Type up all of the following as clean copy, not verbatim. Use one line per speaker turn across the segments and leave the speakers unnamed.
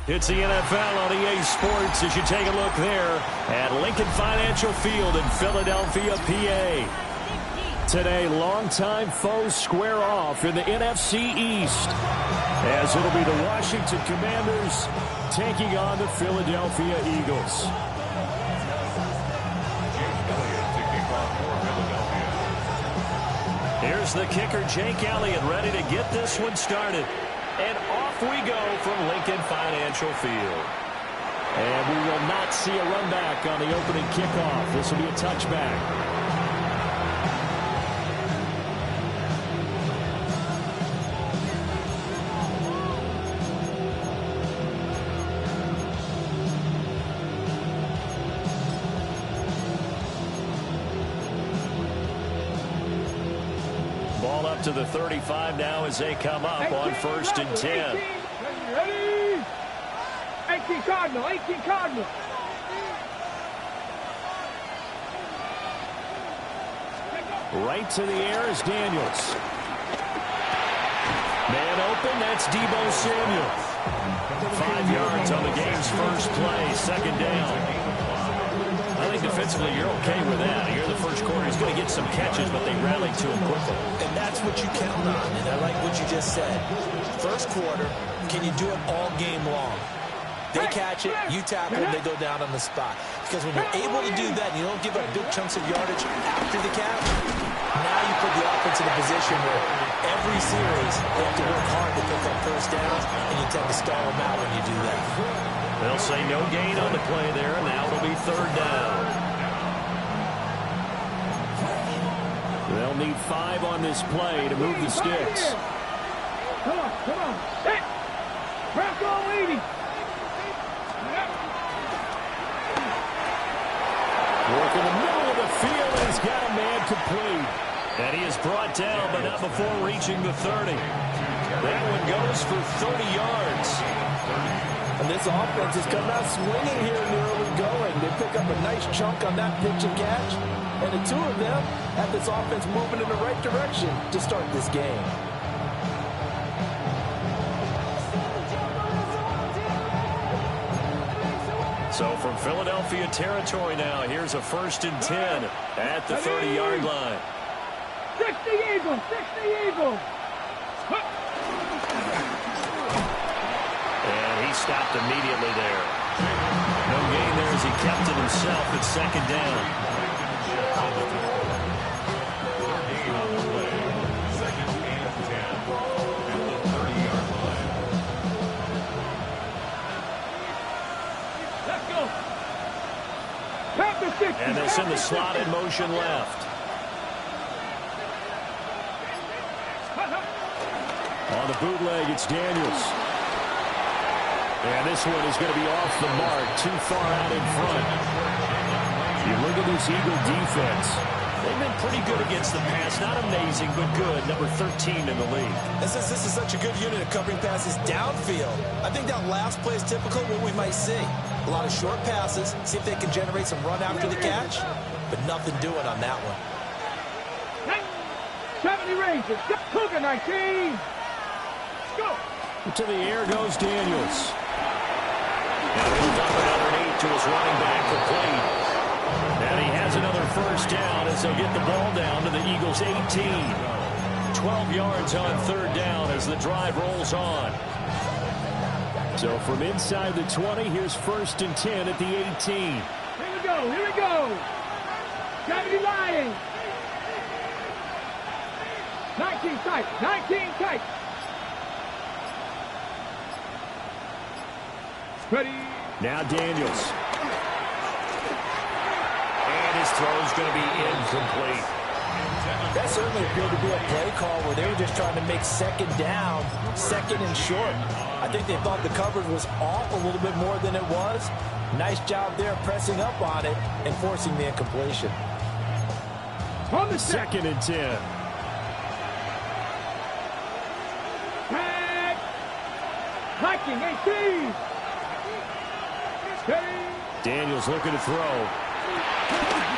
It's the NFL on EA Sports as you take a look there at Lincoln Financial Field in Philadelphia, PA. Today, longtime foes square off in the NFC East as it'll be the Washington Commanders taking on the Philadelphia Eagles. Here's the kicker, Jake Elliott, ready to get this one started. And off we go from Lincoln Financial Field. And we will not see a run back on the opening kickoff. This will be a touchback. To the 35 now as they come up on 1st and 10.
Ready? 18 Cardinal, 18 Cardinal.
Right to the air is Daniels. Man open, that's Deebo Samuel. 5 yards on the game's first play, second down. I think defensively you're okay with that. Here in the first quarter, he's going to get some catches, but they rallied to him quickly.
And that's what you count on, and I like what you just said. First quarter, can you do it all game long? They catch it, you tackle them, they go down on the spot. Because when you're able to do that and you don't give up big chunks of yardage after the catch, now you put the offense in a position where every series they have to work hard to pick up first downs, and you tend to stall them out when you do that.
They'll say no gain on the play there, and now it'll be 3rd down. They'll need 5 on this play to move the sticks.
Come on. Set. Bronco 80.
Work in the middle of the field, and he's got a man complete. And he is brought down, but not before reaching the 30. That one goes for 30 yards.
And this offense has come out swinging here in the early going. They pick up a nice chunk on that pitch and catch. And the two of them have this offense moving in the right direction to start this game.
So from Philadelphia territory now, here's a 1st and 10 at the 30-yard line.
60 Eagles, 60 Eagles.
And he stopped immediately there. No gain there as he kept it himself at 2nd down. And they send the slot in motion left. On the bootleg, it's Daniels. And this one is going to be off the mark, too far out in front. You look at this Eagle defense. They've been pretty good against the pass. Not amazing, but good. Number 13 in the league.
And since this is such a good unit of covering passes downfield, I think that last play is typical of what we might see. A lot of short passes, see if they can generate some run after the catch, but nothing doing on that one.
70 Rangers, Cougar 19. Go.
To the air goes Daniels. And moved up and underneath to his running back complete. And he has another 1st down as they'll get the ball down to the Eagles' 18. 12 yards on 3rd down as the drive rolls on. So from inside the 20, here's 1st and 10 at the 18.
Here we go. 70 Lions. 19 tight. Ready.
Now Daniels. And his throw's going to be incomplete.
That certainly appeared to be a play call where they were just trying to make 2nd down, 2nd and short. I think they thought the coverage was off a little bit more than it was. Nice job there pressing up on it and forcing the incompletion.
On the
2nd and 10.
Tag. Viking 18.
Daniels looking to throw.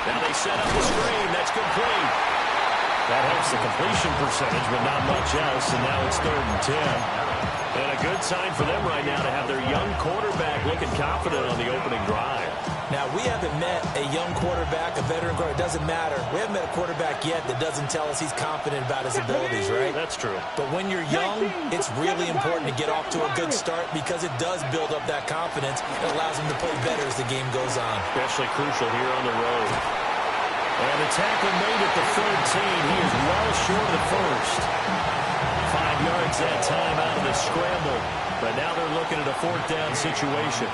Now they set up the screen. That's complete. That helps the completion percentage, but not much else, and now it's 3rd and 10. And a good sign for them right now to have their young quarterback looking confident on the opening drive.
Now, we haven't met a young quarterback, a veteran quarterback. It doesn't matter. We haven't met a quarterback yet that doesn't tell us he's confident about his abilities, right?
That's true.
But when you're young, it's really important to get off to a good start because it does build up that confidence. It allows him to play better as the game goes on.
Especially crucial here on the road. And the tackle made at the 13. He is well short of the first. 5 yards that time out of the scramble. But now they're looking at a 4th down situation.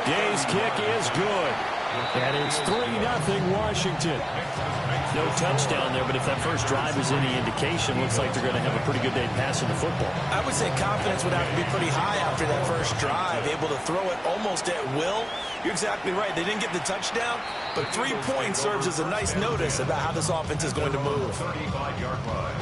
Gay's kick is good. And it's 3-0 Washington. No touchdown there, but if that first drive is any indication, looks like they're going to have a pretty good day passing the football.
I would say confidence would have to be pretty high after that first drive, able to throw it almost at will. You're exactly right. They didn't get the touchdown, but 3 points serves as a nice notice about how this offense is going to move.
35-yard line.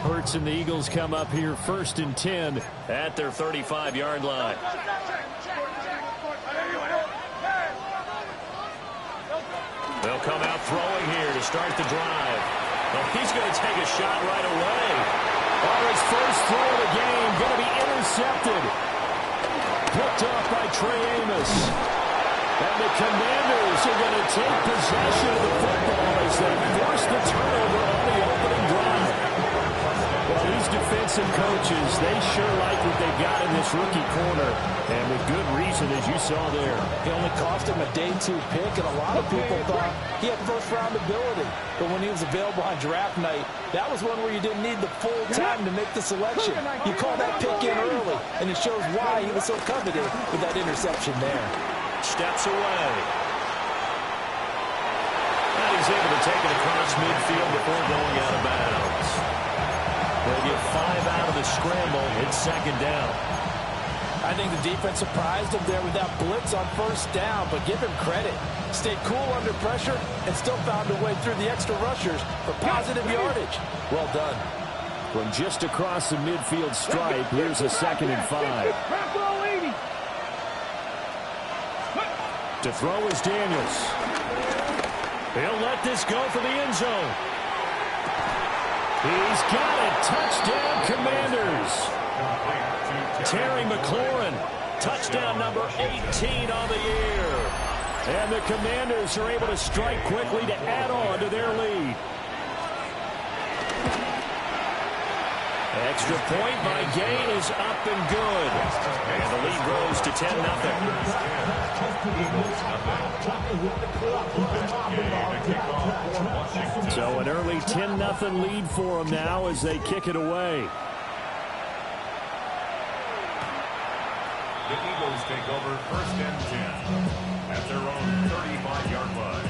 Hurts and the Eagles come up here 1st and 10 at their 35-yard line. They'll come out throwing here to start the drive. Well, he's going to take a shot right away. Oh, his first throw of the game going to be intercepted. Picked off by Trey Amos. And the Commanders are going to take possession of the football as they force the turnover on the opening drive. Well, these defensive coaches, they sure like what they've got in this rookie corner. And with good reason, as you saw there.
It only cost him a day 2 pick, and a lot of people thought he had first-round ability. But when he was available on draft night, that was one where you didn't need the full time to make the selection. You call that pick in early, and it shows why he was so coveted with that interception there.
Steps away. And he's able to take it across midfield before going out of bounds. They'll get 5 out of the scramble. It's 2nd down.
I think the defense surprised him there with that blitz on 1st down, but give him credit. Stayed cool under pressure and still found a way through the extra rushers for positive yardage. Well done.
From just across the midfield stripe, here's a 2nd and 5. To throw is Daniels. He'll let this go for the end zone. He's got it. Touchdown, Commanders. Terry McLaurin, touchdown number 18 on the year. And the Commanders are able to strike quickly to add on to their lead. Extra point by Gay is up and good. And the lead grows to 10-0. So an early 10-0 lead for them now as they kick it away.
The Eagles take over 1st and 10 at their own 35-yard line.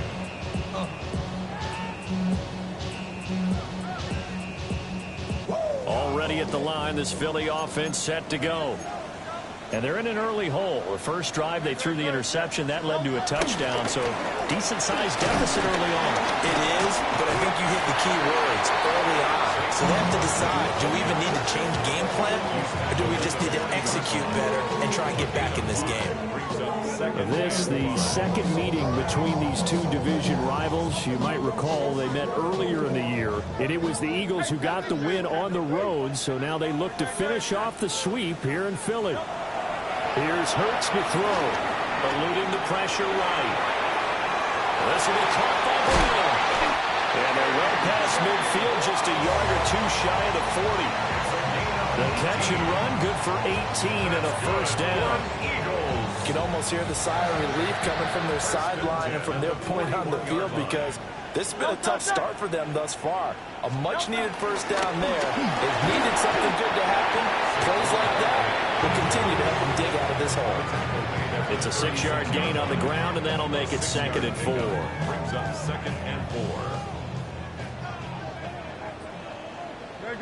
Already at the line, this Philly offense set to go. And they're in an early hole. The first drive, they threw the interception. That led to a touchdown, so decent-sized deficit early on.
It is, but I think you hit the key words early on. So they have to decide, do we even need to change game plan, or do we just need to execute better and try and get back in this game?
This, the second meeting between these two division rivals. You might recall they met earlier in the year, and it was the Eagles who got the win on the road, so now they look to finish off the sweep here in Philly. Here's Hurts to throw, eluding the pressure right. This will be caught by Brown. And they're well past midfield, just a yard or two shy of the 40. The catch and run, good for 18 and a first down.
You can almost hear the sigh of relief coming from their sideline and from their point on the field because this has been a tough start for them thus far. A much-needed first down there. They've needed something good to happen. Plays like that will continue to help them dig out of this hole.
It's a 6-yard gain on the ground, and that'll make it 2nd and 4.
Brings up 2nd and 4.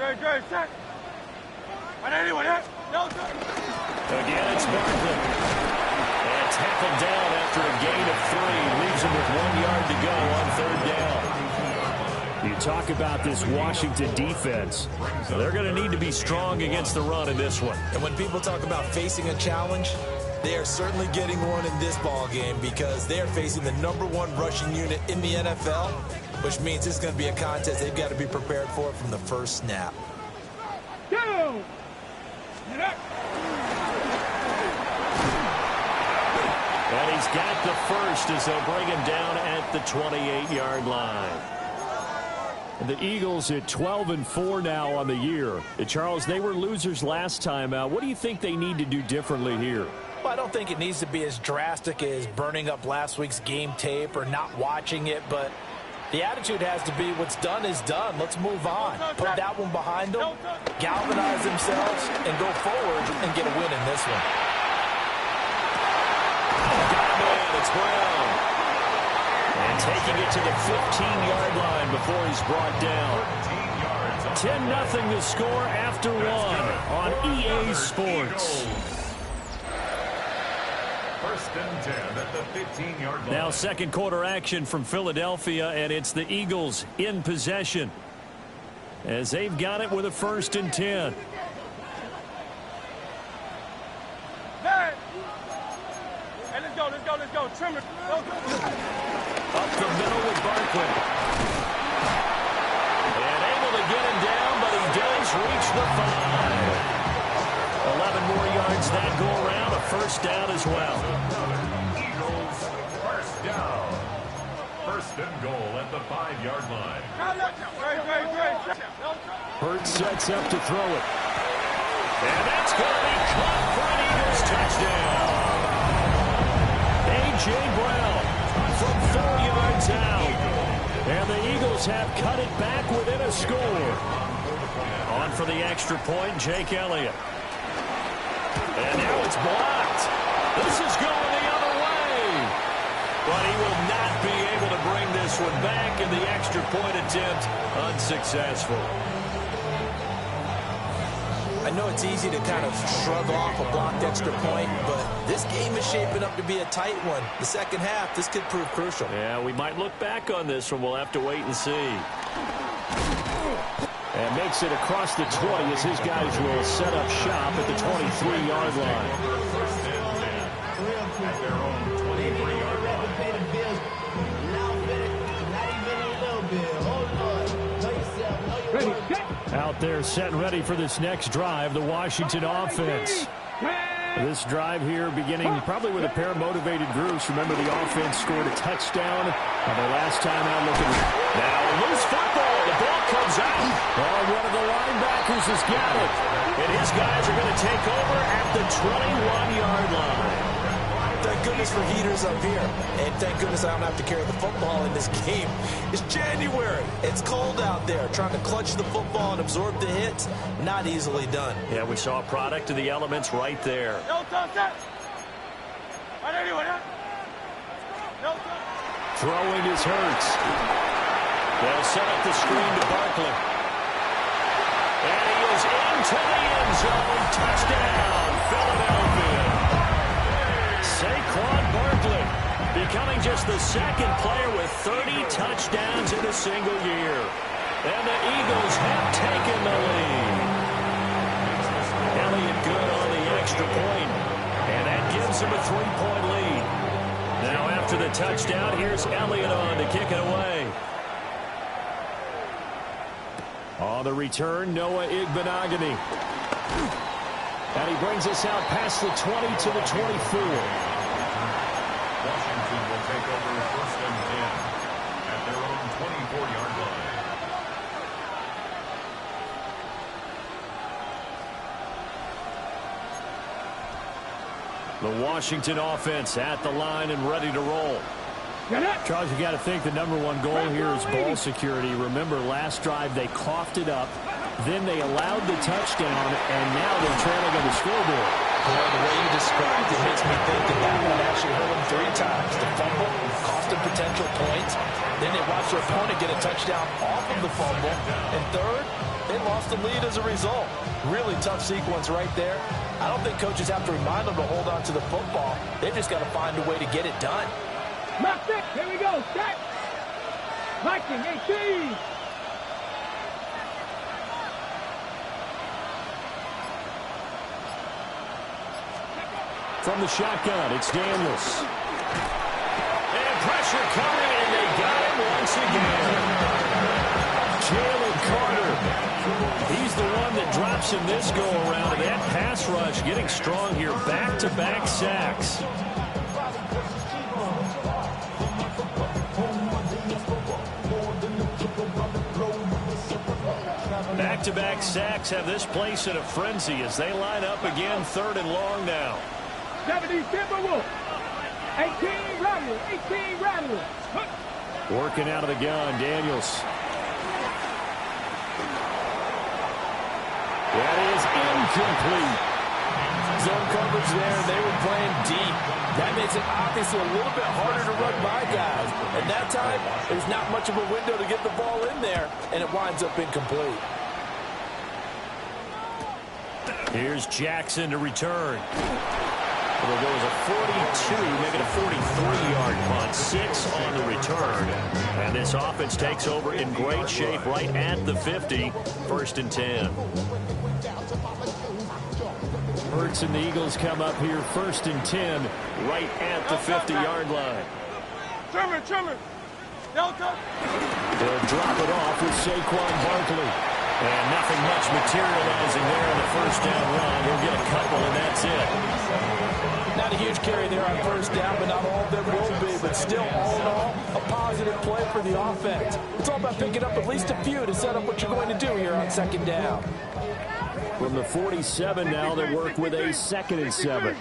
Good, set.
Again, it's Barkley. And tackled down after a gain of 3. Leaves him with 1 yard to go on 3rd down. You talk about this Washington defense. They're going to need to be strong against the run in this one.
And when people talk about facing a challenge, They are certainly getting one in this ball game because they are facing the #1 rushing unit in the NFL, which means it's going to be a contest they've got to be prepared for from the first snap.
Go!
And he's got the first as they'll bring him down at the 28-yard line. And the Eagles at 12-4 now on the year. Charles, they were losers last time out. What do you think they need to do differently here?
Well, I don't think it needs to be as drastic as burning up last week's game tape or not watching it, but the attitude has to be what's done is done. Let's move on. Put that one behind them, galvanize themselves, and go forward and get a win in this one.
Got him in. It's Brown. And taking it to the 15-yard line before he's brought down. 10-0 the score after one on EA Sports.
First and 10 at the 15-yard line.
Now second quarter action from Philadelphia, and it's the Eagles in possession as they've got it with a 1st and 10.
Hey, let's go. Trim it.
Up the middle with Barkley. And able to get him down, but he does reach the 5. 11 more yards that go around, a 1st down as well.
Eagles, 1st down. 1st and goal at the 5-yard line.
Hurts sets up to throw it. And that's going to be caught for an Eagles touchdown. A.J. Brown from 4 yards out. And the Eagles have cut it back within a score. On for the extra point, Jake Elliott. And now it's blocked. This is going the other way. But he will not be able to bring this one back, and the extra point attempt unsuccessful.
I know it's easy to kind of shrug off a blocked extra point, but this game is shaping up to be a tight one. The second half, this could prove crucial.
Yeah, we might look back on this one. We'll have to wait and see. And makes it across the 20 as his guys will set up shop at the 23-yard line.
First and 10 at their own 23-yard line.
Ready, set.
Out there set and ready for this next drive, the Washington offense. This drive here beginning probably with a pair of motivated groups. Remember, the offense scored a touchdown on their last time out looking. Now loose football. The ball comes out. Oh, one of the linebackers has got it. And his guys are going to take over at the 21-yard line.
Thank goodness for heaters up here. And thank goodness I don't have to carry the football in this game. It's January. It's cold out there. Trying to clutch the football and absorb the hits, not easily done.
Yeah, we saw a product of the elements right there. Throwing is Hurts. They'll set up the screen to Barkley. And he is into the end zone. Touchdown, Philadelphia. Saquon Barkley becoming just the second player with 30 touchdowns in a single year. And the Eagles have taken the lead. Elliott good on the extra point. And that gives him a 3-point lead. Now after the touchdown, here's Elliott on to kick it away. On the return, Noah Igbenogany. And he brings us out past the 20 to the 24.
Washington will take over 1st and 10 at their own 24-yard line.
The Washington offense at the line and ready to roll. Charles, you got to think the #1 goal here is ball security. Remember, last drive they coughed it up, then they allowed the touchdown, and now they're trailing on the scoreboard.
Boy, the way you described it makes me think that one actually hurt them 3 times. The fumble cost them potential points. Then they watched their opponent get a touchdown off of the fumble. And third, they lost the lead as a result. Really tough sequence right there. I don't think coaches have to remind them to hold on to the football. They've just got to find a way to get it done.
Mark 6, here we go, set. Viking 18.
From the shotgun, it's Daniels. And pressure coming, and they got him once again. Jalen Carter, he's the one that drops him this go-around. And that pass rush getting strong here. Back-to-back sacks. Back-to-back sacks have this place in a frenzy as they line up again, 3rd and long now.
70 Timberwolves. 18 Rattle. 18 Rattle.
Working out of the gun, Daniels. That is incomplete.
Zone coverage there, and they were playing deep. That makes it obviously a little bit harder to run by guys. And that time, there's not much of a window to get the ball in there, and it winds up incomplete.
Here's Jackson to return. It'll go as a 42, make it a 43-yard punt. 6 on the return. And this offense takes over in great shape right at the 50. 1st and 10. Hurts and the Eagles come up here 1st and 10 right at the 50-yard line.
Trimmer. Delta.
They'll drop it off with Saquon Barkley. And nothing much materializing there on the 1st down run. He'll get a couple, and that's it.
Not a huge carry there on 1st down, but not all of them will be. But still, all in all, a positive play for the offense. It's all about picking up at least a few to set up what you're going to do here on 2nd down.
From the 47 now, they work with a 2nd and 7.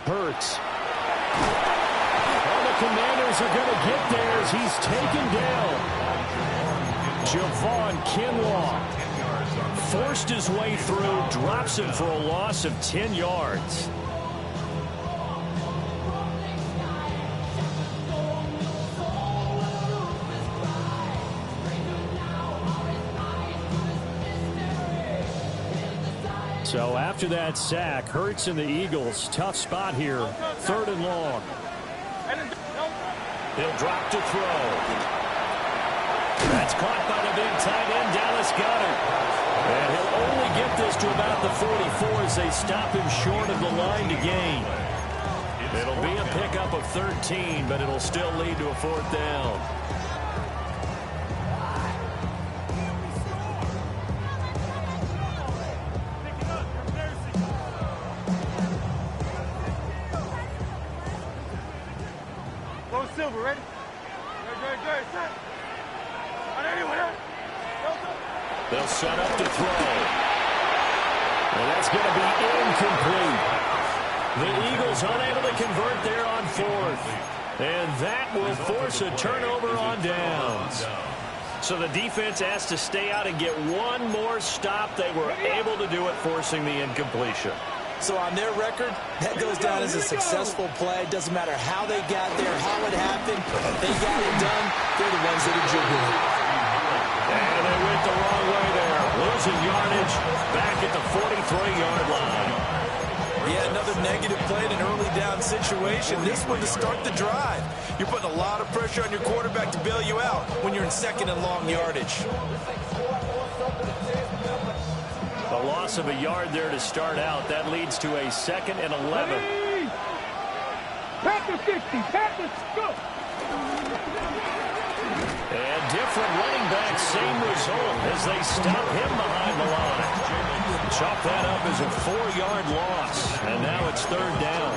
Hurts. The Commanders are going to get theirs. He's taken down. Javon Kinlaw forced his way through, drops him for a loss of 10 yards. So after that sack, Hurts and the Eagles, tough spot here, 3rd and long. He'll drop to throw. That's caught by the big tight end, Dallas Goedert. And he'll only get this to about the 44 as they stop him short of the line to gain. It'll be a pickup of 13, but it'll still lead to a 4th down.
Silver, ready? Good. Set.
They'll set up to throw. And that's going to be incomplete. The Eagles unable to convert there on 4th. And that will force a turnover on downs. So the defense has to stay out and get one more stop. They were able to do it, forcing the incompletion.
So on their record, that goes down as a successful play. Doesn't matter how they got there, how it happened. They got it done. They're the ones that are jubilant.
And they went the wrong way there. Losing yardage back at the 43-yard line.
Yeah, another negative play in an early down situation. This one to start the drive. You're putting a lot of pressure on your quarterback to bail you out when you're in 2nd and long yardage.
A loss of a yard there to start out. That leads to a 2nd and 11.
Pack the 60. Go.
And different running back, same result as they stop him behind the line. Chop that up as a 4-yard loss. And now it's 3rd down.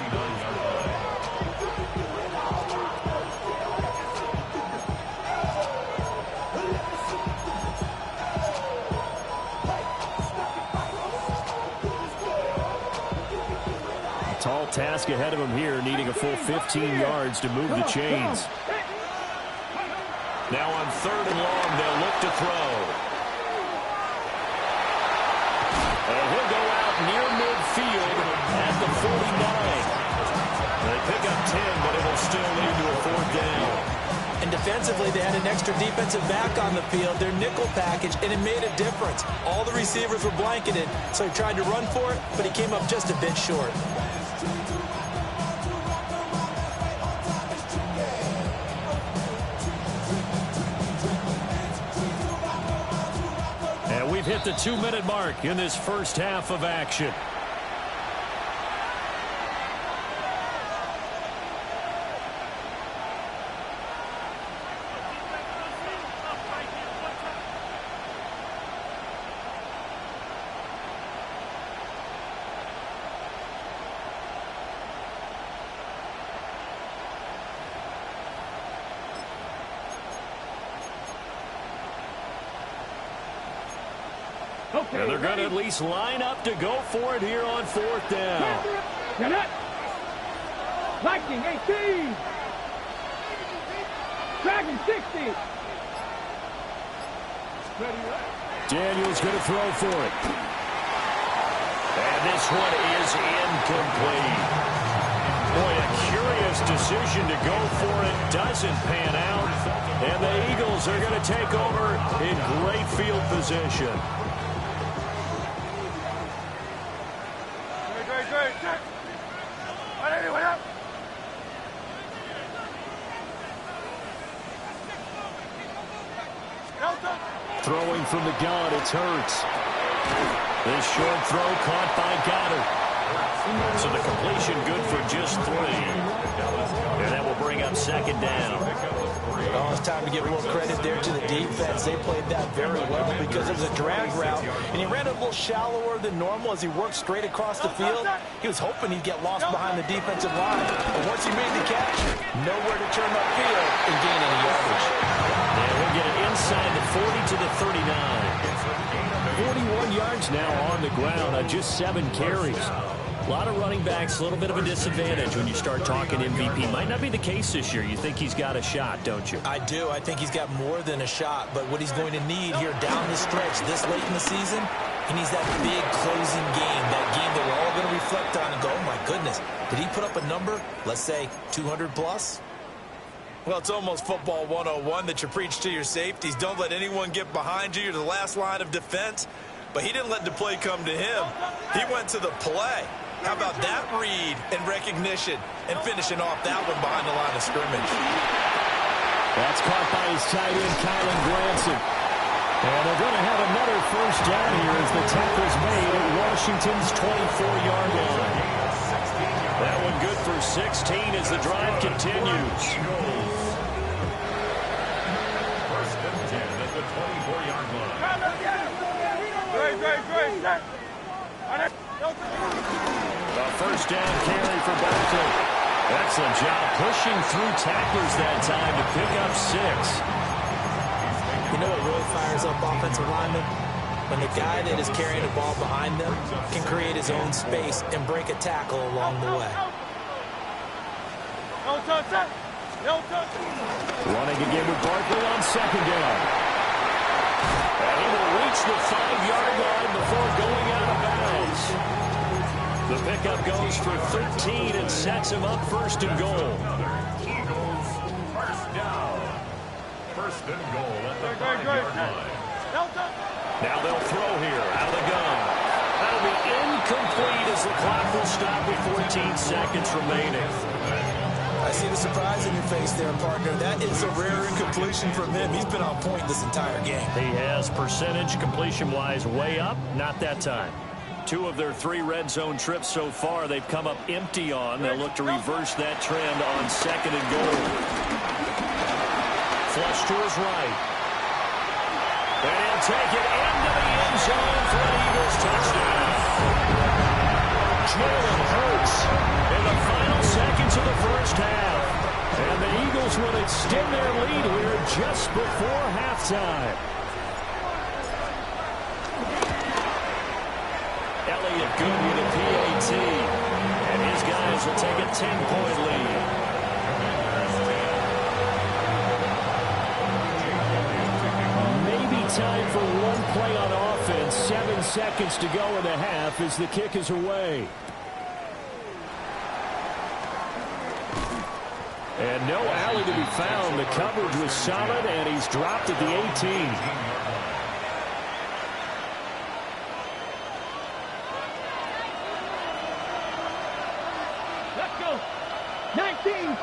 Tall task ahead of him here, needing a full 15 yards to move the chains. Now on 3rd and long, they'll look to throw. And he'll go out near midfield at the 49. They pick up 10, but it'll still lead to a 4th down.
And defensively, they had an extra defensive back on the field, their nickel package, and it made a difference. All the receivers were blanketed, so he tried to run for it, but he came up just a bit short.
We've hit the 2-minute mark in this first half of action.
Okay,
And they're going to at least line up to go for it here on 4th down.
Get it. Viking 18. Dragon 60.
Daniels going to throw for it. And this one is incomplete. Boy, a curious decision to go for it. Doesn't pan out. And the Eagles are going to take over in great field position. Throwing from the gun, it's Hurts. This short throw caught by Goddard. So the completion good for just 3. And that will bring up 2nd down.
Oh, it's time to give a little credit there to the defense. They played that very well because it was a drag route, and he ran a little shallower than normal as he worked straight across the field. He was hoping he'd get lost behind the defensive line. But once he made the catch, nowhere to turn upfield and gain any yardage.
And we'll get it inside the 40 to the 39. 41 yards now on the ground on just 7 carries. A lot of running backs, a little bit of a disadvantage when you start talking MVP. Might not be the case this year. You think he's got a shot, don't you?
I do. I think he's got more than a shot. But what he's going to need here down the stretch this late in the season, he needs that big closing game, that game that we're all going to reflect on and go, oh, my goodness, did he put up a number, let's say, 200 plus?
Well, it's almost football 101 that you preach to your safeties. Don't let anyone get behind you. You're the last line of defense. But he didn't let the play come to him. He went to the play. How about that read and recognition and finishing off that one behind the line of scrimmage?
That's caught by his tight end, Kylan Granson. And they're going to have another first down here as the tackle's made at Washington's 24-yard line. That one good for 16 as the drive continues.
First and 10 at the 24-yard line.
A first down carry for Barkley. Excellent job pushing through tacklers that time to pick up 6.
You know what really fires up offensive linemen? When the guy that is carrying the ball behind them can create his own space and break a tackle along the way.
Running again with Barkley on 2nd down. And he will reach the 5-yard line before going out of bounds. The pickup goes for 13 and sets him up 1st and goal.
Eagles first down. 1st and goal at the 5-yard line.
Now they'll throw here out of the gun. That'll be incomplete as the clock will stop with 14 seconds remaining.
I see the surprise in your face there, partner. That is a rare incompletion from him. He's been on point this entire game.
He has percentage completion-wise way up. Not that time. 2 of their 3 red zone trips so far they've come up empty on. They'll look to reverse that trend on 2nd and goal. Flush to his right. And he'll take it into the end zone for an Eagles touchdown. Jalen Hurts in the final seconds of the first half. And the Eagles will extend their lead here just before halftime. Elliott good with a PAT. And his guys will take a 10-point lead. Time for one play on offense. 7 seconds to go in the half as the kick is away. And no alley to be found. The coverage was solid, and he's dropped at the 18.
Let's go. 19.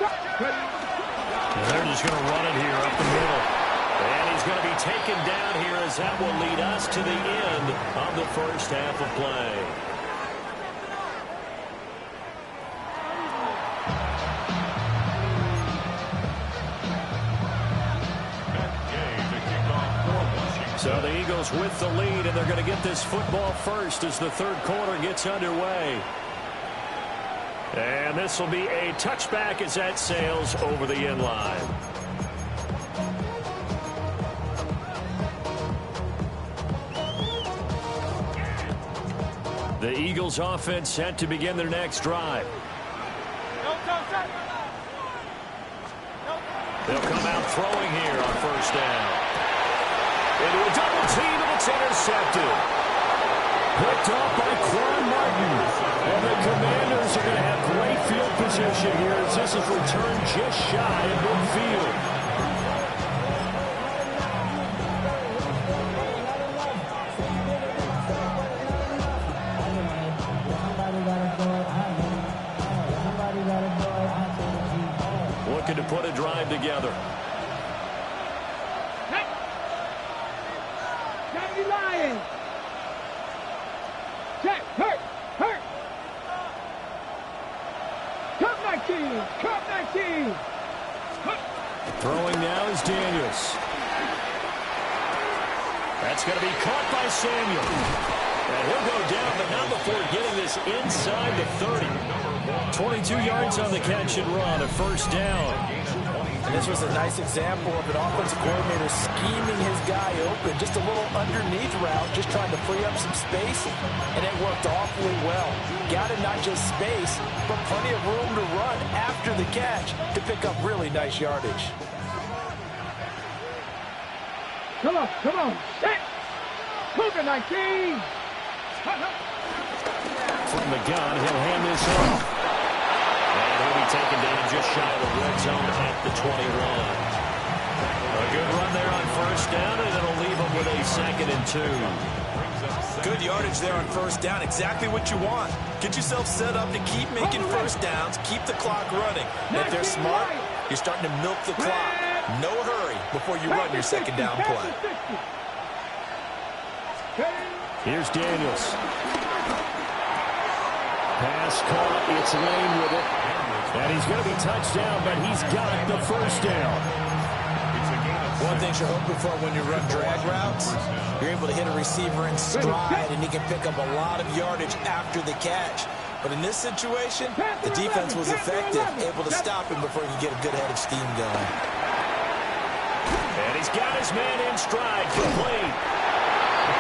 And they're just going to run it here up the middle. And he's going to be taken down here as that will lead us to the end of the first half of play. So the Eagles with the lead, and they're going to get this football first as the third quarter gets underway. And this will be a touchback as that sails over the end line. The Eagles offense set to begin their next drive. They'll come out throwing here on first down. Into a double team, and it's intercepted. Picked off by Quan Martin. And the Commanders are going to have great field position here as this is returned just shy of midfield. Looking to put a drive together.
Lions. Check. Hurt. Cup 19.
Throwing now is Daniels. That's going to be caught by Samuel. And he'll go down, but not before getting this inside the 30. 22 yards on the catch and run, a first down.
And this was a nice example of an offensive coordinator scheming his guy open. Just a little underneath route, just trying to free up some space, and it worked awfully well. Got it not just space, but plenty of room to run after the catch to pick up really nice yardage.
Come on. Set. Cougar 19.
From the gun, he'll hand this off. And he'll be taken down just shy of the red zone at the 21. A good run there on first down, and it'll leave him with a 2nd and 2.
Good yardage there on first down. Exactly what you want. Get yourself set up to keep making first downs, keep the clock running. And if they're smart, you're starting to milk the clock. No hurry before you run your second down play.
Here's Daniels. Pass caught. It's Lane with it. And he's going to be touched down, but he's got the first down.
One thing you're hoping for when you run drag routes, you're able to hit a receiver in stride, and he can pick up a lot of yardage after the catch. But in this situation, the defense was effective, able to stop him before he could get a good head of steam going.
And he's got his man in stride, complete.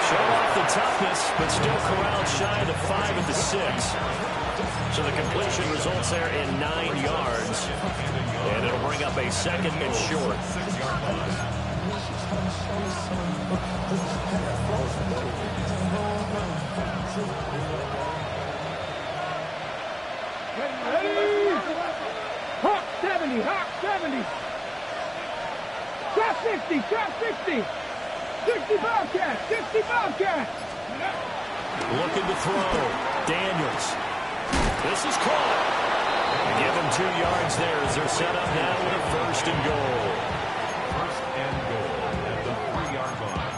Showed off the toughness, but still corralled shy of the 5 at the 6. So the completion results there in 9 yards. And it'll bring up a 2nd and short.
Hawk 70. Trap 60. 60 Bobcats.
Looking to throw. Daniels. This is caught. Give him 2 yards there as they're set up now with a 1st and goal.
1st and goal at the 3-yard line.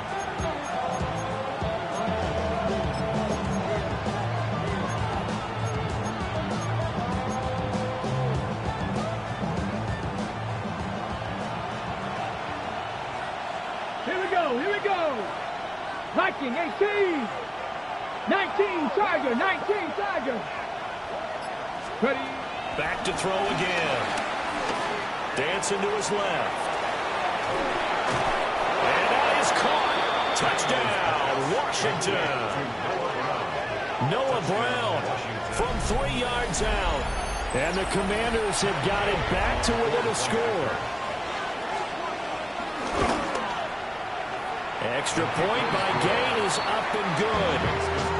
Here we go. Viking 18. 19 Tiger. Ready.
Back to throw again. Dancing to his left. And that is caught. Touchdown, Washington. Noah Brown from 3 yards out. And the Commanders have got it back to within a score. Extra point by Gay is up and good.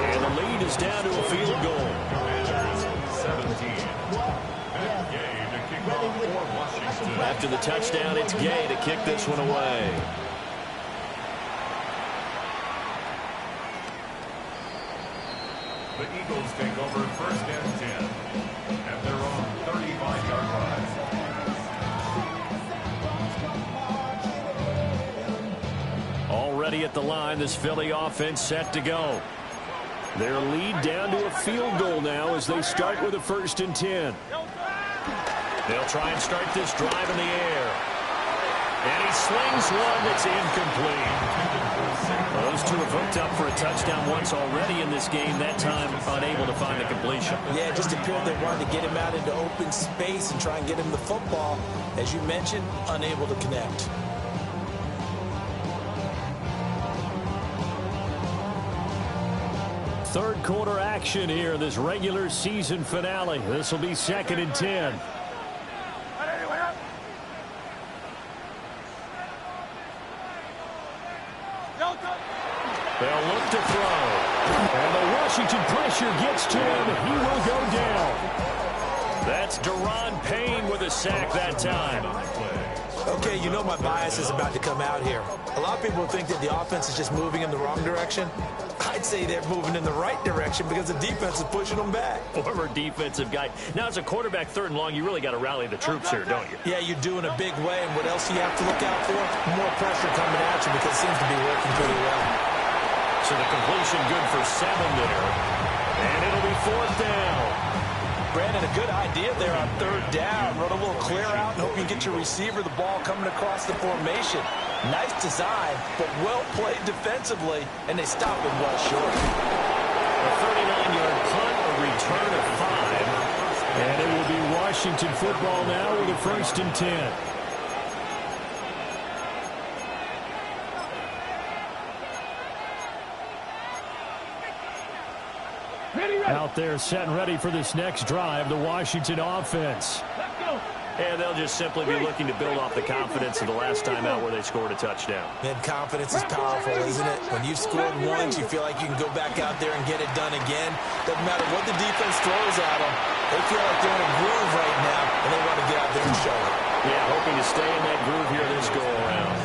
And the lead is down to a field goal.
17. And Gay to kick off for Washington.
After the touchdown, it's Gay to kick this one away.
The Eagles take over 1st and 10 at their own 35-yard line.
ready at the line. This Philly offense set to go. Their lead down to a field goal now as they start with a 1st and 10. They'll try and start this drive in the air. And he slings one that's incomplete. Those two have hooked up for a touchdown once already in this game, that time unable to find the completion.
Yeah, it just appeared they wanted to get him out into open space and try and get him the football. As you mentioned, unable to connect.
Third quarter action here in this regular season finale. This will be 2nd and 10. They'll look to throw. And the Washington pressure gets to him. He will go down. That's Deron Payne with a sack that time.
Okay, you know my bias is about to come out here. A lot of people think that the offense is just moving in the wrong direction. I'd say they're moving in the right direction because the defense is pushing them back.
Former defensive guy. Now, as a quarterback, 3rd and long, you really got to rally the troops here, don't you?
Yeah, you do in a big way. And what else do you have to look out for? More pressure coming at you because it seems to be working pretty well.
So the completion good for 7 there. And it'll be 4th down.
Brandon, a good idea there on 3rd down. Run a little clear out and hope you get your receiver the ball coming across the formation. Nice design, but well played defensively, and they stop it well short.
A 39-yard punt, a return of 5. And it will be Washington football now with a 1st and 10. Out there set and ready for this next drive, the Washington offense. And they'll just simply be looking to build off the confidence of the last time out where they scored a touchdown.
And confidence is powerful, isn't it? When you've scored once, you feel like you can go back out there and get it done again. Doesn't matter what the defense throws at them. They feel like they're in a groove right now, and they want to get out there and show it.
Yeah, hoping to stay in that groove here this go-around.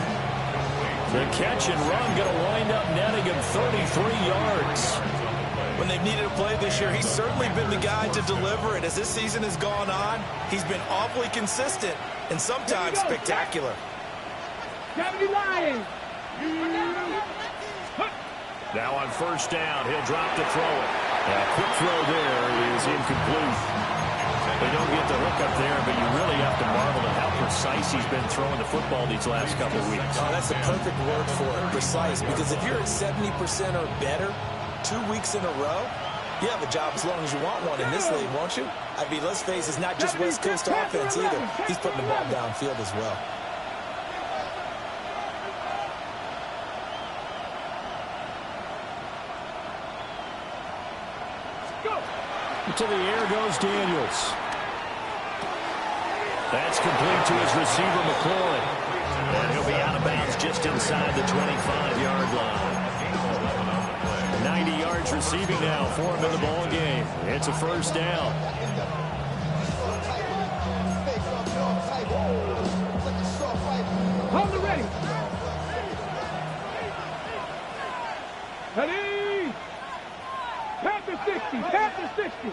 The catch and run going to wind up netting him 33 yards.
When they've needed a play this year, he's certainly been the guy to deliver it. As this season has gone on, he's been awfully consistent and sometimes spectacular.
Now on 1st down, he'll drop to throw it. A quick throw there is incomplete. They don't get the hook up there, but you really have to marvel at how precise he's been throwing the football these last couple of weeks.
Oh, that's the perfect word for it, precise, because if you're at 70% or better 2 weeks in a row, you have a job as long as you want one in this league, won't you? I mean, let's face it, it's not just West Coast offense either. He's putting the ball downfield as well.
To the air goes Daniels. That's complete to his receiver, McCoy. And he'll be out of bounds just inside the 25-yard line. 90 yards receiving now for him in the ball game. It's a 1st down.
Hold it ready. Ready. Pass the 60. Pass the 60.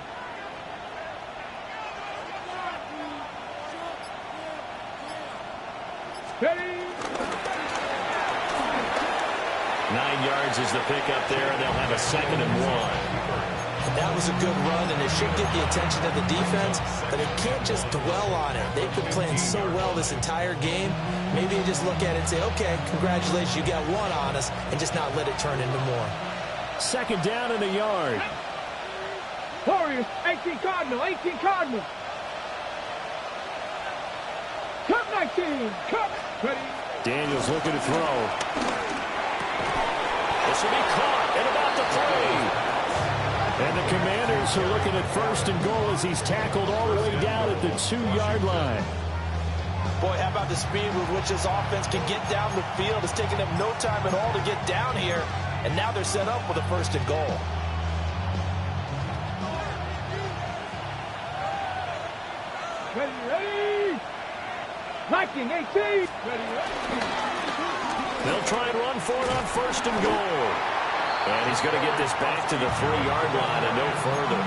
Ready.
9 yards is the pickup there, and they'll have a 2nd and 1.
That was a good run, and it should get the attention of the defense, but they can't just dwell on it. They've been playing so well this entire game. Maybe you just look at it and say, okay, congratulations, you got one on us, and just not let it turn into more.
2nd down and a yard.
Warriors, 18 Cardinal, 18 Cardinal. Cut 19, cut. Ready.
Daniels looking to throw. This will be caught and about to play. And the Commanders are looking at 1st and goal as he's tackled all the way down at the 2-yard line.
Boy, how about the speed with which this offense can get down the field? It's taken them no time at all to get down here, and now they're set up with a 1st and goal.
Ready, ready. Viking, 18. Ready, ready.
They'll try and run for it on 1st and goal. And he's going to get this back to the 3-yard line and no further.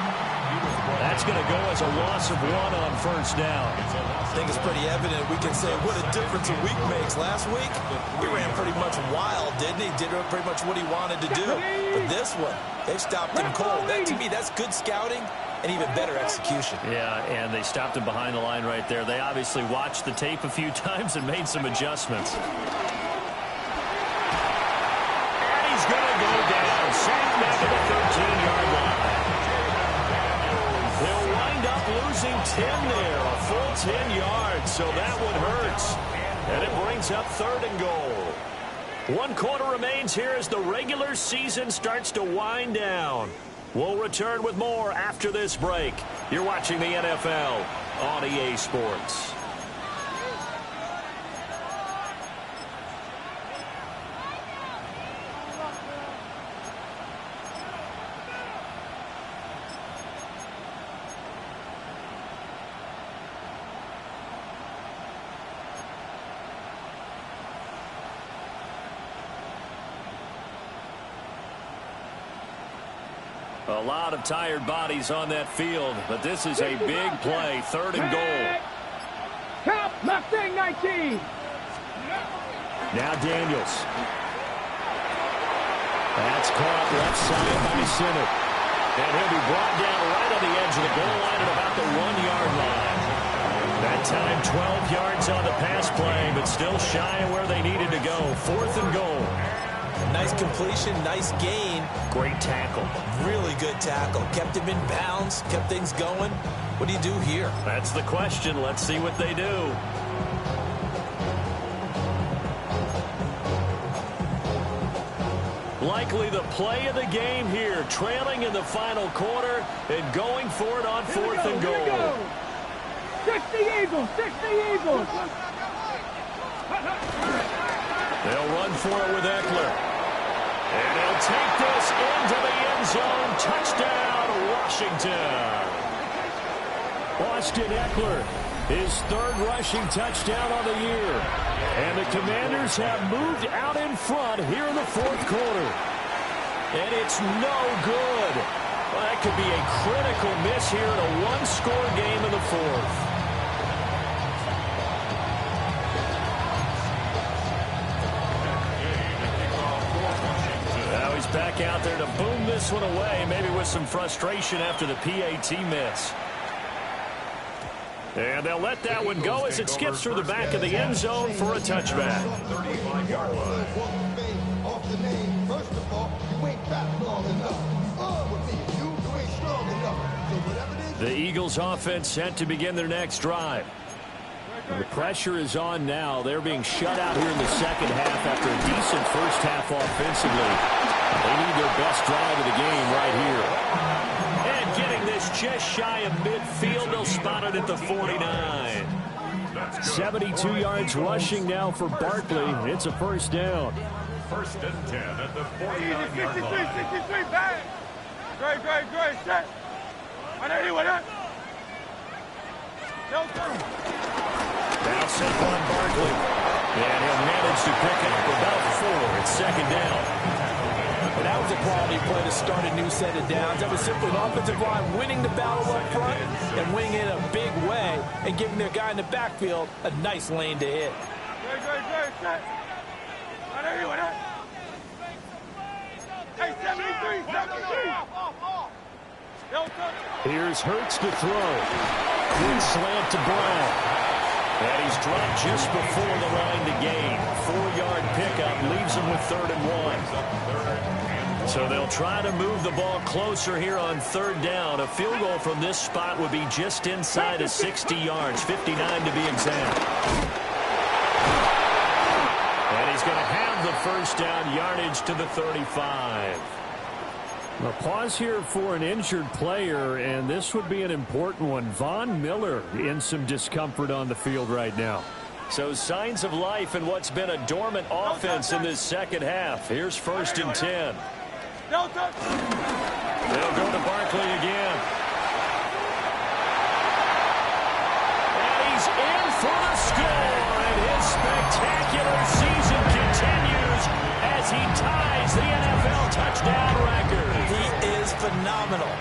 That's going to go as a loss of 1 on first down.
I think it's pretty evident. We can say what a difference a week makes. Last week, he ran pretty much wild, didn't he? Did pretty much what he wanted to do. But this one, they've stopped him cold. That, to me, that's good scouting and even better execution.
Yeah, and they stopped him behind the line right there. They obviously watched the tape a few times and made some adjustments. And he's going to go down. Sacked back at the 13-yard line. They'll wind up losing 10 there, a full 10 yards, so that one hurts. And it brings up 3rd and goal. 1 quarter remains here as the regular season starts to wind down. We'll return with more after this break. You're watching the NFL on EA Sports. A lot of tired bodies on that field, but this is a big play. 3rd and goal.
Count, Mustang 19.
Now Daniels. That's caught left side by Sinnott. And he'll be brought down right on the edge of the goal line at about the 1-yard line. That time 12 yards on the pass play, but still shy of where they needed to go. 4th and goal.
Nice completion, nice gain.
Great tackle.
Really good tackle. Kept him in bounds, kept things going. What do you do here?
That's the question. Let's see what they do. Likely the play of the game here. Trailing in the final quarter and going for it on 4th and goal.
60 Eagles, 60 Eagles.
They'll run for it with Eckler. And he'll take this into the end zone. Touchdown, Washington. Austin Eckler, his 3rd rushing touchdown on the year. And the Commanders have moved out in front here in the 4th quarter. And it's no good. Well, that could be a critical miss here in a 1-score game in the 4th. Back out there to boom this one away, maybe with some frustration after the PAT miss. And they'll let that one go as it skips through the back of the end zone for a touchback. The Eagles offense set to begin their next drive. The pressure is on now. They're being shut out here in the second half after a decent first half offensively. They need their best drive of the game right here. And getting this just shy of midfield. They'll spot it at the 49. 72 yards rushing now for Barkley. It's a first down.
1st and 10 at the 49-yard line.
63, back. Great, set. 180, what up?
Now Saquon Barkley. And he'll manage to pick up about 4. It's 2nd down.
And that was a quality play to start a new set of downs. That was simply an offensive line winning the battle up front and winning it in a big way and giving their guy in the backfield a nice lane to hit.
Great, set. 180, what up? Hey, 73.
Here's Hurts to throw. Good slant to Brown. And he's dropped just before the line to gain. 4-yard pickup leaves him with 3rd and 1. So they'll try to move the ball closer here on 3rd down. A field goal from this spot would be just inside of 60 yards, 59 to be exact. And he's going to have the first down yardage to the 35. A pause here for an injured player, and this would be an important one. Von Miller in some discomfort on the field right now. So signs of life in what's been a dormant offense in this second half. Here's 1st and 10. They'll go to Barkley again. And he's in for the score, and his spectacular season continues as he ties the NFL touchdown record.
He is phenomenal.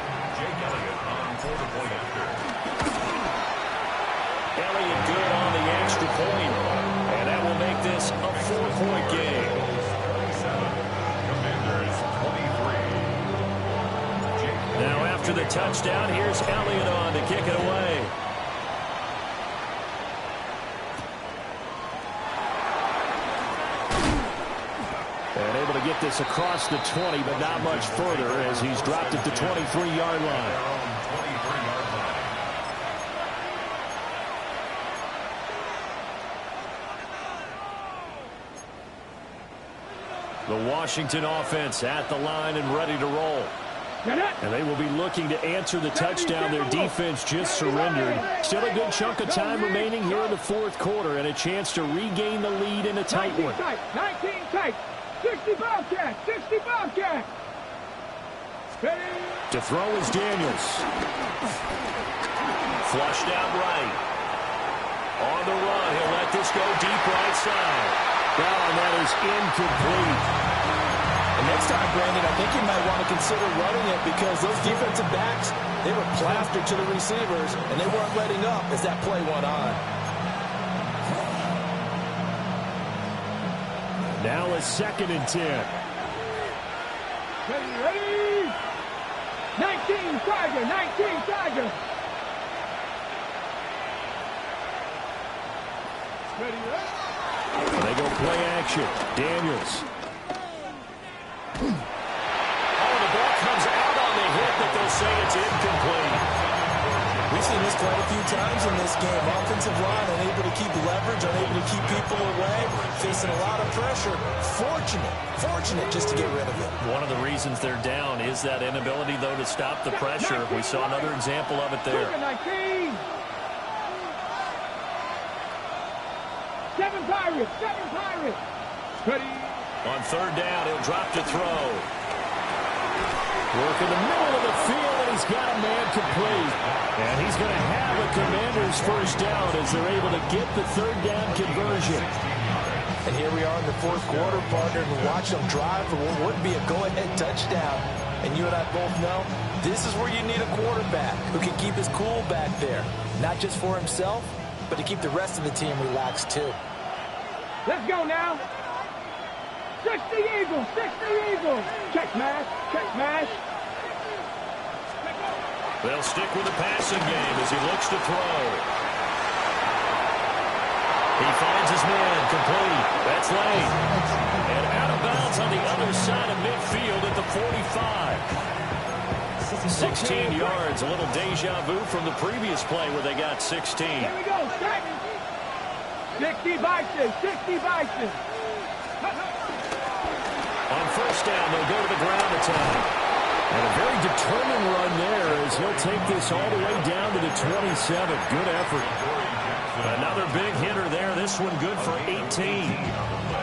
Elliott good on the extra point. And that will make this a 4-point game. Now after the touchdown, here's Elliott on to kick it away. And able to get this across the 20, but not much further as he's dropped at the 23-yard line. The Washington offense at the line and ready to roll. And they will be looking to answer the touchdown their defense just surrendered. Still a good chunk of time remaining here in the fourth quarter and a chance to regain the lead in a tight one.
19 tight. 60 Bobcats. 60 Bobcats.
To throw is Daniels. Flushed out right. On the run, he'll let this go deep right side. Well, and that is incomplete.
And next time, Brandon, I think you might want to consider running it because those defensive backs, they were plastered to the receivers, and they weren't letting up as that play went on.
Now a 2nd and 10.
Ready? 19 Tiger. 19 Tiger. Ready?
They go play action. Daniels. Oh, the ball comes out on the hit, but they'll say it's incomplete.
We've seen this quite a few times in this game. Offensive line unable to keep leverage, unable to keep people away, facing a lot of pressure. Fortunate just to get rid of it.
One of the reasons they're down is that inability, though, to stop the pressure. We saw another example of it there.
19. 7 Pirates. 7 Pirates. Ready?
On 3rd down, he'll drop to throw. Work in the middle of the field, and he's got a man complete. And he's going to have a Commanders first down as they're able to get the 3rd down conversion.
And here we are in the fourth quarter, partner, and watch them drive for what would be a go-ahead touchdown. And you and I both know this is where you need a quarterback who can keep his cool back there. Not just for himself, but to keep the rest of the team relaxed too.
Let's go now. 60 Eagles. 60 Eagles. Check mash. Check mash.
They'll stick with the passing game as he looks to throw. He finds his man complete. That's late. And out of bounds on the other side of midfield at the 45. 16 yards. A little deja vu from the previous play where they got 16.
Here we go. 60 Bison. 60 Bison.
On 1st down, they'll go to the ground attack. And a very determined run there as he'll take this all the way down to the 27. Good effort. Another big hitter there. This one good for 18.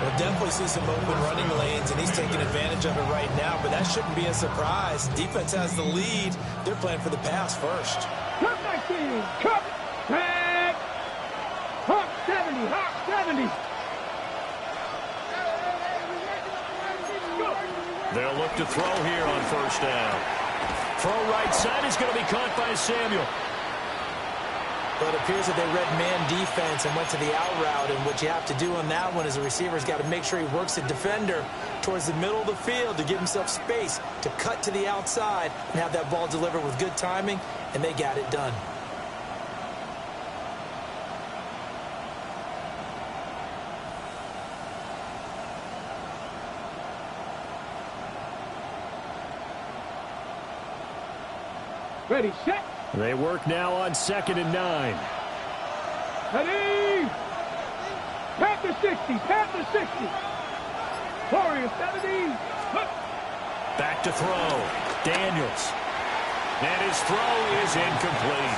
We'll definitely see some open running lanes, and he's taking advantage of it right now, but that shouldn't be a surprise. Defense has the lead. They're playing for the pass first.
Cup 19. Cup. Back. Hawk 70. Hawk 70.
They'll look to throw here on 1st down. Throw right side is going to be caught by Samuel.
But it appears that they read man defense and went to the out route, and what you have to do on that one is the receiver's got to make sure he works the defender towards the middle of the field to give himself space to cut to the outside and have that ball delivered with good timing, and they got it done.
Ready, set.
They work now on 2nd and 9.
Ready. Panther 60. Panther 60. Warrior 70.
Back to throw. Daniels. And his throw is incomplete.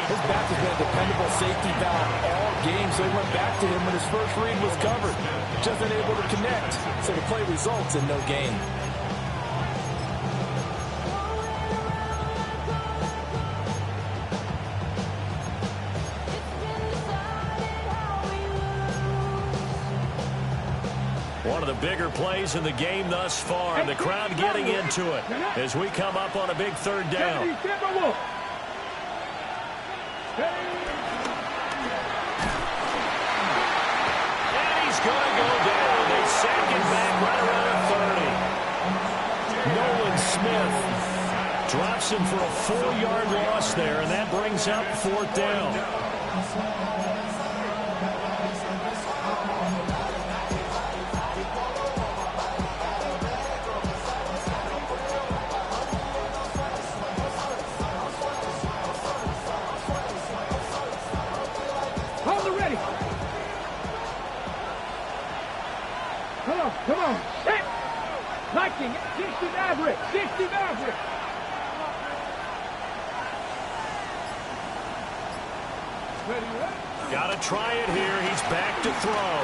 His back has been a dependable safety valve all game, so he went back to him when his first read was covered. Just unable to connect, so the play results in no gain.
One of the bigger plays in the game thus far. The crowd getting into it as we come up on a big 3rd down. And he's going to go down. They sack him back right around the 30. Nolan Smith drops him for a 4-yard loss there, and that brings up 4th down.
Come on. Set. Viking. 60 Maverick. 60 Maverick.
Got to try it here. He's back to throw.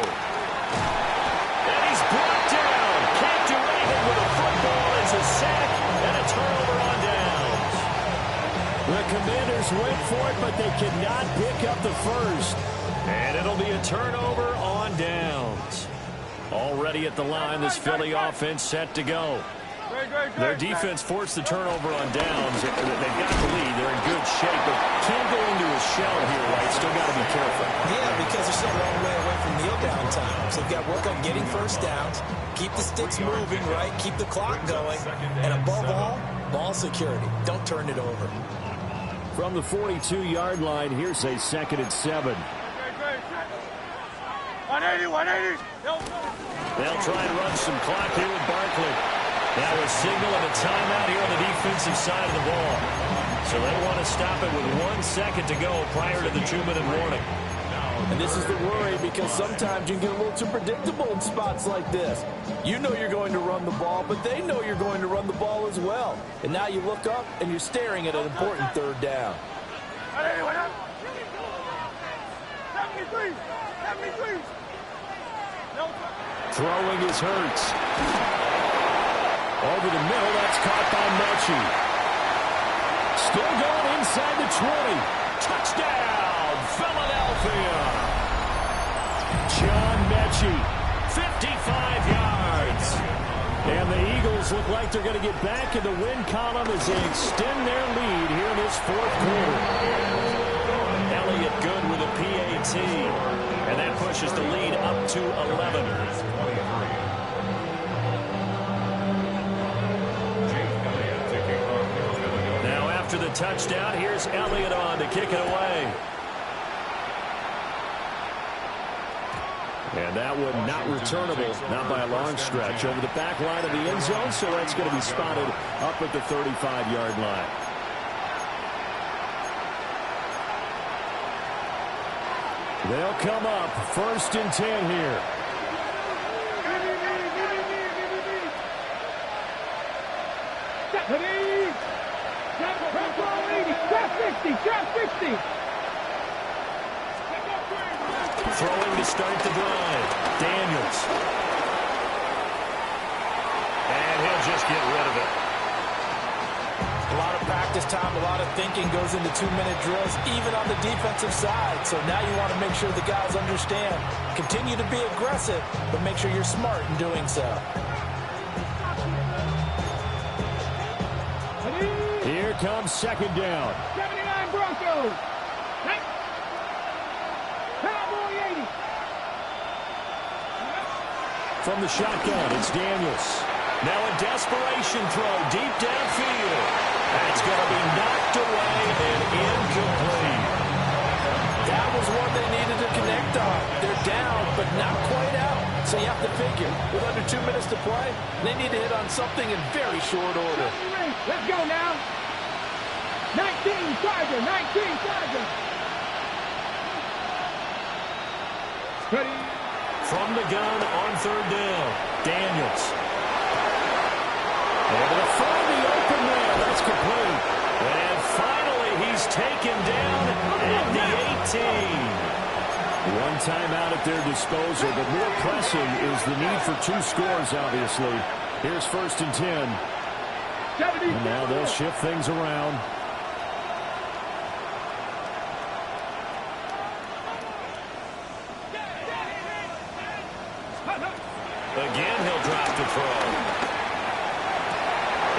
And he's brought down. Can't do anything with a football. It's a sack and a turnover on downs. The Commanders went for it, but they could not pick up the first. And it'll be a turnover on downs. Already at the line, this Philly offense set to go. Their defense forced the turnover on downs. They've got the lead. They're in good shape, but can't go into a shell here, right? Still got to be careful.
Yeah, because they're still a long way away from kneel down times. They've got to work on getting first downs, keep the sticks moving, right? Keep the clock going. And above all, ball security. Don't turn it over.
From the 42-yard line, here's a 2nd and 7.
180, 180.
They'll try and run some clock here with Barkley. That was signal and a timeout here on the defensive side of the ball. So they want to stop it with 1 second to go prior to the 2-minute warning.
And this is the worry, because sometimes you can get a little too predictable in spots like this. You know you're going to run the ball, but they know you're going to run the ball as well. And now you look up and you're staring at an important 3rd down.
73. 73.
Throwing is Hurts. Over the middle, that's caught by Mechie. Still going inside the 20. Touchdown, Philadelphia. John Mechie, 55 yards. And the Eagles look like they're going to get back in the win column as they extend their lead here in this 4th quarter. Elliott good with a PAT. And that pushes the lead up to 11. Now after the touchdown, here's Elliott on to kick it away. And that one not returnable, not by a long stretch, over the back line of the end zone, so that's going to be spotted up at the 35-yard line. They'll come up 1st and 10 here. Throwing to start the drive. Daniels. And he'll just get rid of it.
A lot of practice time, a lot of thinking goes into 2-minute drills, even on the defensive side. So now you want to make sure the guys understand. Continue to be aggressive, but make sure you're smart in doing so.
Here comes 2nd down.
79 Broncos. Cowboy 80.
From the shotgun, it's Daniels. Now a desperation throw deep downfield. That's going to be knocked away and incomplete.
That was one they needed to connect on. They're down, but not quite out. So you have to figure, with under 2 minutes to play, they need to hit on something in very short order.
Let's go now. 19 Tiger, 19 Tiger. Ready.
From the gun on 3rd down, Daniels. Able to find the open man. That's complete. And finally, he's taken down at the 18. One timeout at their disposal, but more pressing is the need for 2 scores, obviously. Here's 1st and 10. And now they'll shift things around. Again, he'll drop to throw.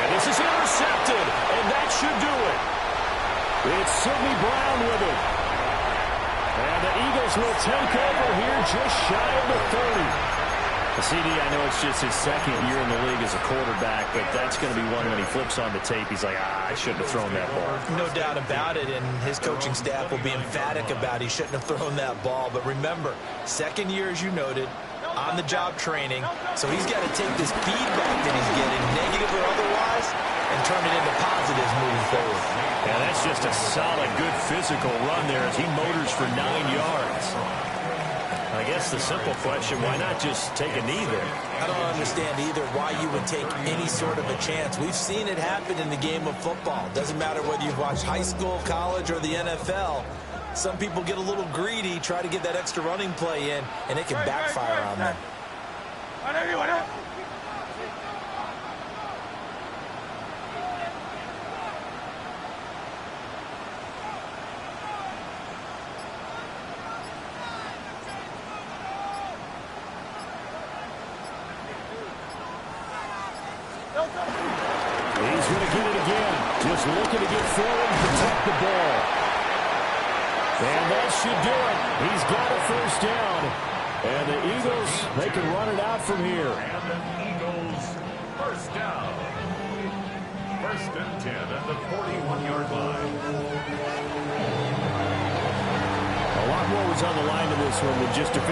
And this is intercepted, and that should do it. It's Sidney Brown with it. And the Eagles will take over here just shy of the 30. CD, I know it's just his second year in the league as a quarterback, but that's going to be one when he flips on the tape. He's like, I shouldn't have thrown that ball.
No doubt about it, and his coaching staff will be emphatic about he shouldn't have thrown that ball. But remember, second year, as you noted, on-the-job training, so he's got to take this feedback that he's getting, negative or otherwise, and turn it into positives moving forward.
Yeah, that's just a solid, good physical run there as he motors for 9 yards. I guess the simple question, why not just take a knee there?
I don't understand either why you would take any sort of a chance. We've seen it happen in the game of football. Doesn't matter whether you've watched high school, college, or the NFL. Some people get a little greedy, try to get that extra running play in, and it can backfire on them.
He's going to get it again. Just looking to get forward and protect the ball. And that should do it. He's got a first down. And the Eagles, they can run it out from here.
And the Eagles, first down. First and 10 at the 41-yard line.
A lot more was on the line in this one than just a